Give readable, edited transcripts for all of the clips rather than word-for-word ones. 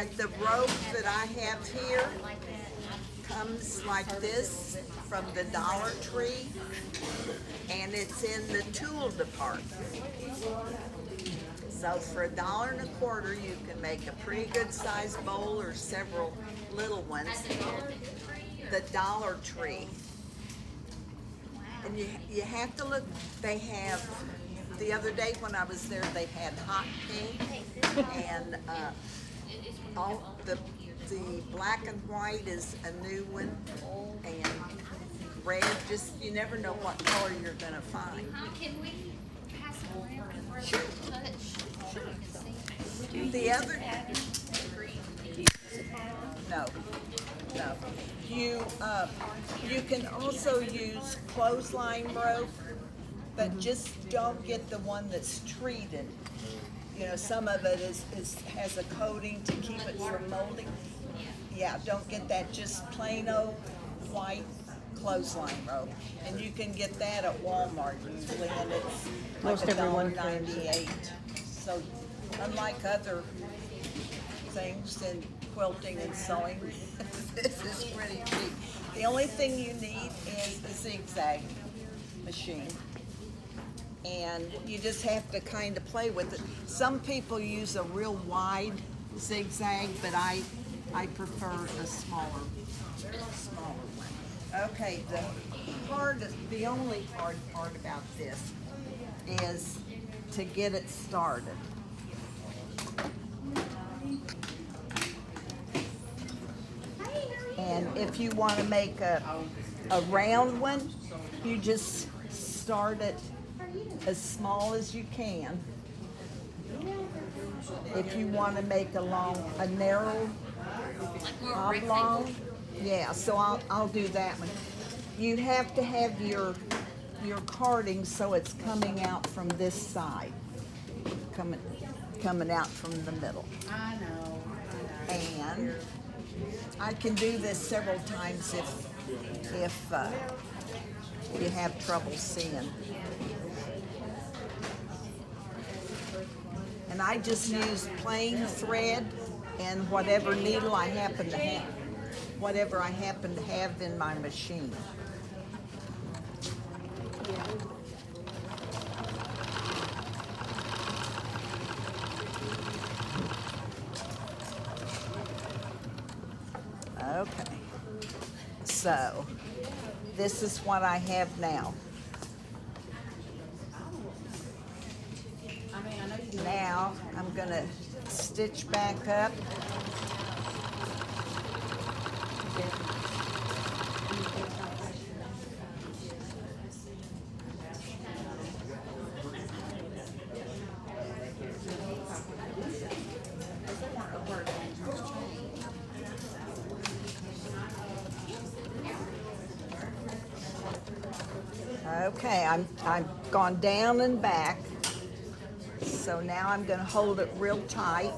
right, the rope that I have here comes like this from the Dollar Tree, and it's in the tool department. So for $1.25, you can make a pretty good sized bowl or several little ones. The Dollar Tree. And you have to look, they have, the other day when I was there, they had hot pink, and all the black and white is a new one, and red, just, you never know what color you're gonna find. Can we pass it around and Sure. touch? The other, no. You can also use clothesline rope, but just don't get the one that's treated. You know, some of it has a coating to keep it from molding. Yeah, don't get that, just plain old white clothesline rope. And you can get that at Walmart usually, and it's like Most everyone $1.98. So unlike other things in quilting and sewing, this is pretty cheap. The only thing you need is the zigzag machine. And you just have to kind of play with it. Some people use a real wide zigzag, but I prefer a smaller one. Okay, the only hard part about this is to get it started. And if you want to make a round one, you just start it as small as you can. If you want to make a narrow oblong, yeah, so I'll do that one. You have to have your carding so it's coming out from this side, coming out from the middle. I know. And I can do this several times if you have trouble seeing. And I just use plain thread and whatever needle I happen to have in my machine. Okay, so this is what I have now. Now I'm gonna stitch back up. Okay, I've gone down and back. So now I'm going to hold it real tight.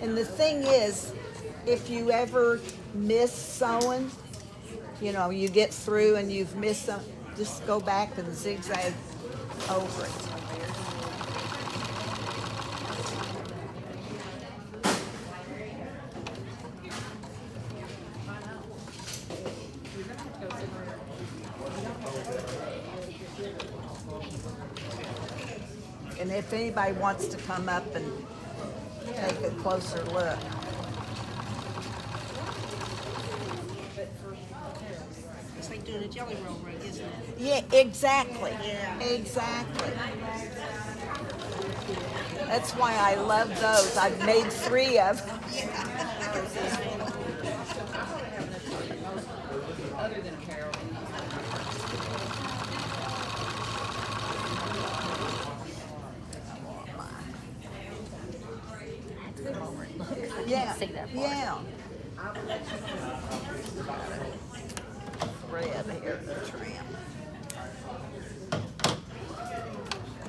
And the thing is, if you ever miss sewing, you know, you get through and you've missed some, just go back and zigzag over it. And if anybody wants to come up and take a closer look. It's like doing a jelly roll ring, isn't it? Yeah, exactly. Yeah. Exactly. That's why I love those. I've made 3 of them. Other than apparel. Yeah, see that part. yeah. Thread here to trim.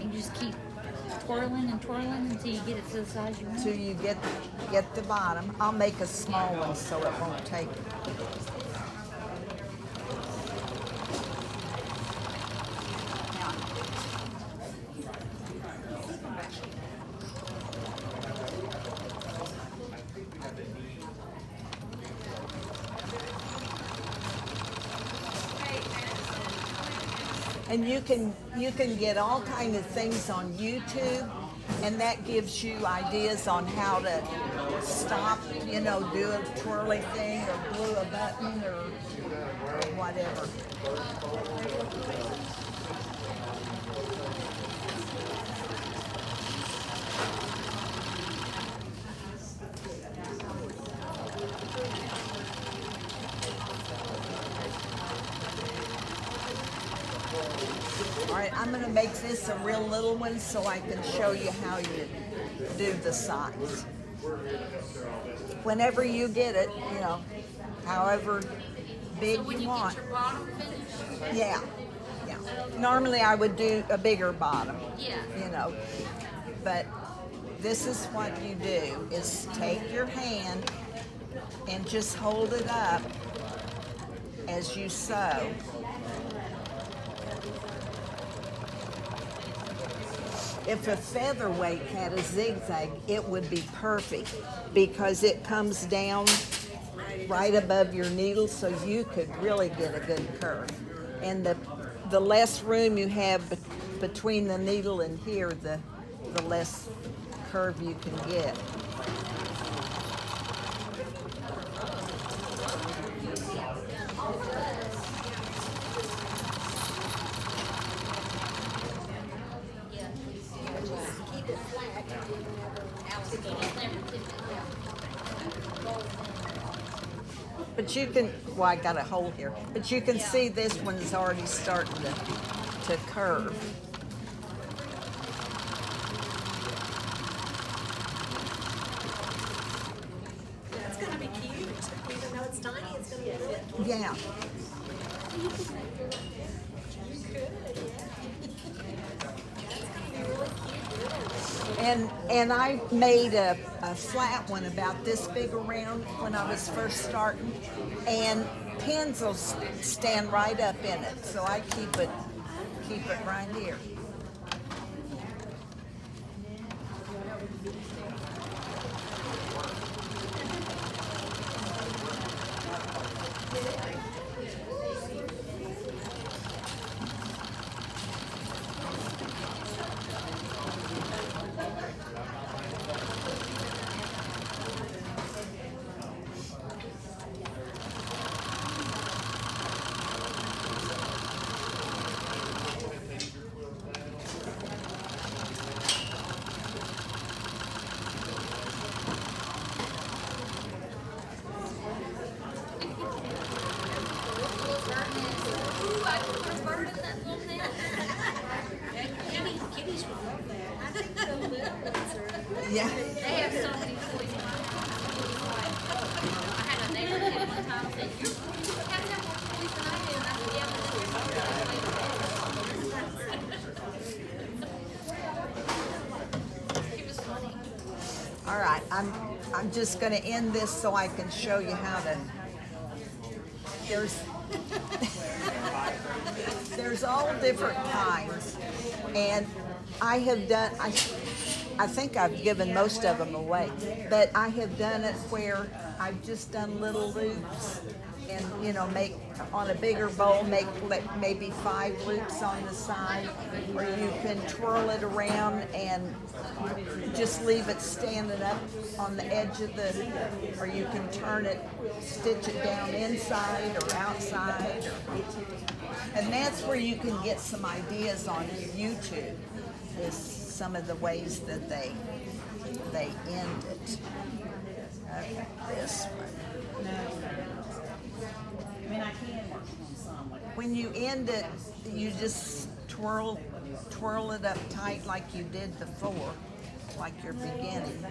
You just keep twirling and twirling until you get it to the size you want. Till you get the bottom. I'll make a small one so it won't take it. And you can get all kind of things on YouTube, and that gives you ideas on how to stop, you know, do a twirly thing or glue a button or whatever. All right, I'm gonna make this a real little one so I can show you how you do the size. Whenever you get it, you know, however big When you you want. get your bottom finished, Yeah, yeah. Normally I would do a bigger bottom, yeah. you know, but this is what you do, is take your hand and just hold it up as you sew. If a featherweight had a zigzag, it would be perfect because it comes down right above your needle, so you could really get a good curve. And the less room you have between the needle and here, the less curve you can get. But you can, well, I got a hole here, but you can see this one's already starting to curve. It's gonna be cute. Even though it's tiny, it's gonna be good. Yeah. You could, yeah. That's gonna be really cute. And I made a flat one about this big around when I was first starting, and pins will stand right up in it, so I keep it right here. Ooh, I put a bird in that little net. Kitties would love that. I think the little ones are. Yeah. They have so many toys in my house. I had a neighbor kid one time say, "You have more toys than I do." And I said, "Yeah, but it was funny." All right, I'm just going to end this so I can show you how to. There's all different kinds, and I have done. I think I've given most of them away, but I have done it where I've just done little loops, and you know, make on a bigger bowl, make maybe 5 loops on the side, or you can twirl it around and just leave it standing up on the edge of the, or you can turn it, stitch it down inside or outside, and that's where you can get some ideas on YouTube, is some of the ways that they end it. Okay, this one. I mean, I can work on some, like, When you end it, you just twirl it up tight like you did before, like your beginning.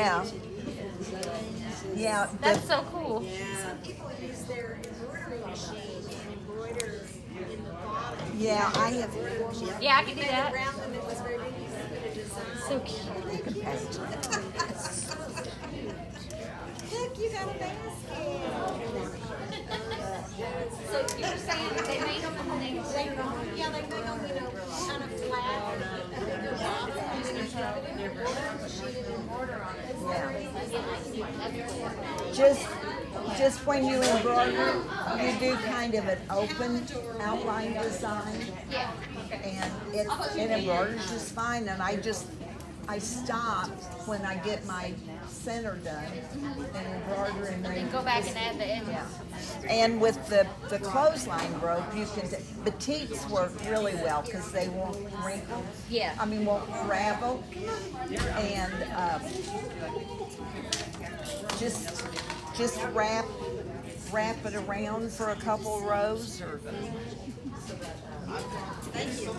Yeah. Yeah. That's so cool. Some people use their embroidery machine and embroider in the bottom. Yeah, I have. Yeah, I can do Made that. it round and it was very big. You could put a design. So cute. You can pass it. Look, you got a basket. So you were saying that they made them and then they Yeah, they make them, kind of flat. And then you put it in your embroidery machine and embroider on it. Just when you embroider, you do kind of an open outline design, yeah. and it embroiders just fine. And I stop when I get my center done and embroider and then Go back and add the edges. yeah. And with the clothesline rope, you can batiks work really well because they won't wrinkle. Yeah. I mean, won't ravel, and just wrap it around for a couple rows or. Thank you.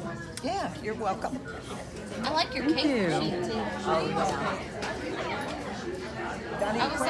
Yeah, you're welcome. I like your cake sheet too. Oh yeah. Got any I was